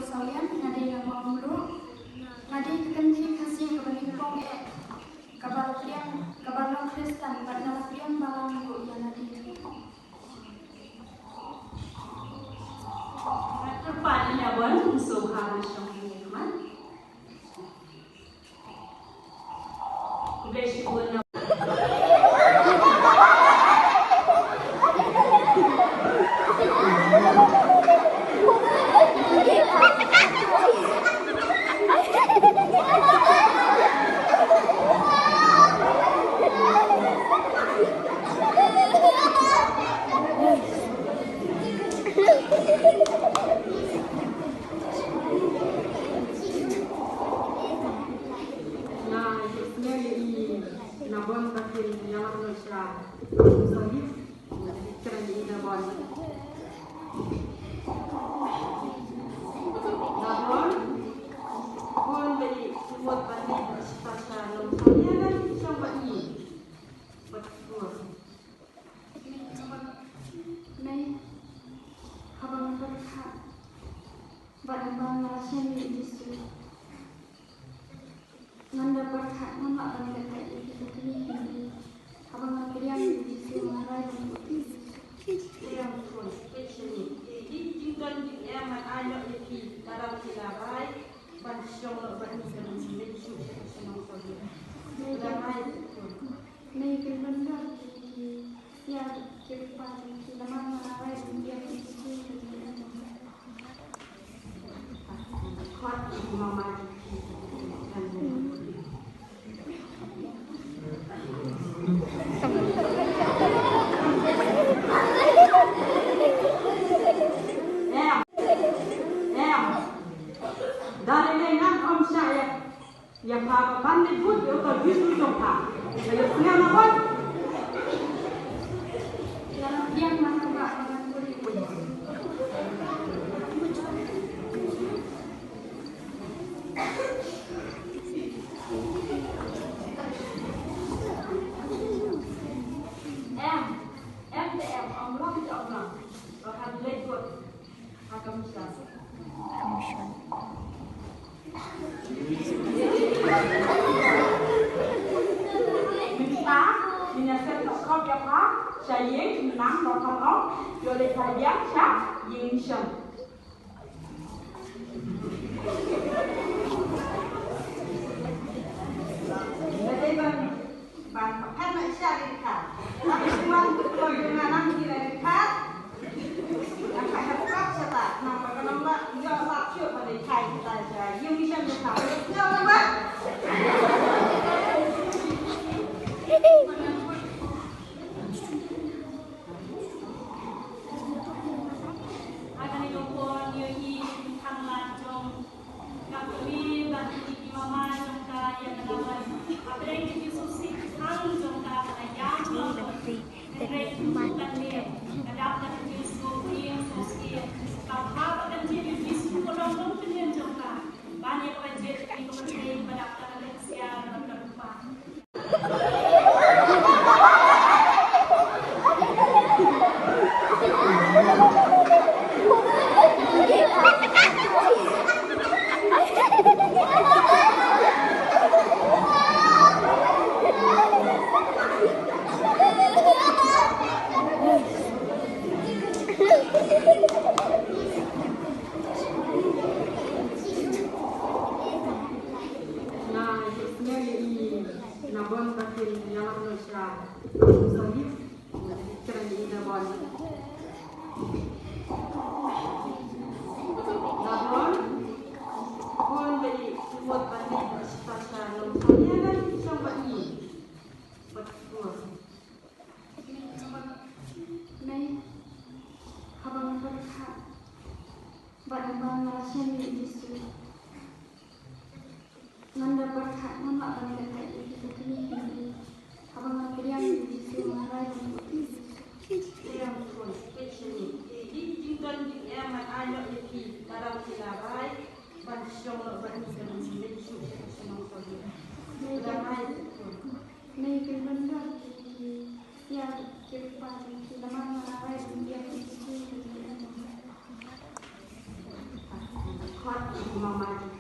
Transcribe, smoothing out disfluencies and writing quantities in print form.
sekalian, ngadi yang mau dulu, ngadi kenci kasih kebanyakan kabar Kristen, karena yang balang bu yang ngadi. Terpadanya bon, so harus teman. Besi bon. Nabon batin yang Malaysia, Sahib, kerana Nabon. Nabon, pun dari buat batin pasal lomanya dan sampai ini, betul. Nay, habang berkat, barang Malaysia ni disu. Nanda berkat nama bangga kaya kita ini. Habang yang disu marai dan Yang pun, ini tinggal di emak ayat itu dalam silabai, bansyong lebat dan menuju senang saja. Damai pun. Nay berbenda yang cepat lama marai dan dia disu. Kuat mama. Dari dengan om saya yang pandai pun dia tak bisa jumpa. Saya punya apa? Yang mana pak dengan kulit? MTM Allah tidak Allah. Akan lekut akan misal. Minta menyelesaikan skop yang hak, saya menang dokter om, oleh saya siap Yingsheng. Jadi bang pakai macam ni kan, tapi semua kalau dengan nanti lagi kan, apa yang buka siapa, nampak kalau nak dia tak siap pada kai kita saja, Yingsheng tu tak, dia apa? Banyak wajib di kementerian pendaftaran kesian dan terlupa. Nabon batin yang Malaysia, Sahib, kerana Nabon. Nabon, pun dari buat batin pasal lomanya dan sampai ini, betul. Nay, habang berkat, barang Malaysia ni disu. Nanda berkat nama bangga kaya kita ini. Habang yang disu marai dan Yang pun, ini tinggal di emak ayat itu dalam silabai, bansyong lebat dan menuju senang saja. Damai pun. Nay berbenda yang cepat lama marai dan dia disu. Kuat Imam Mahdi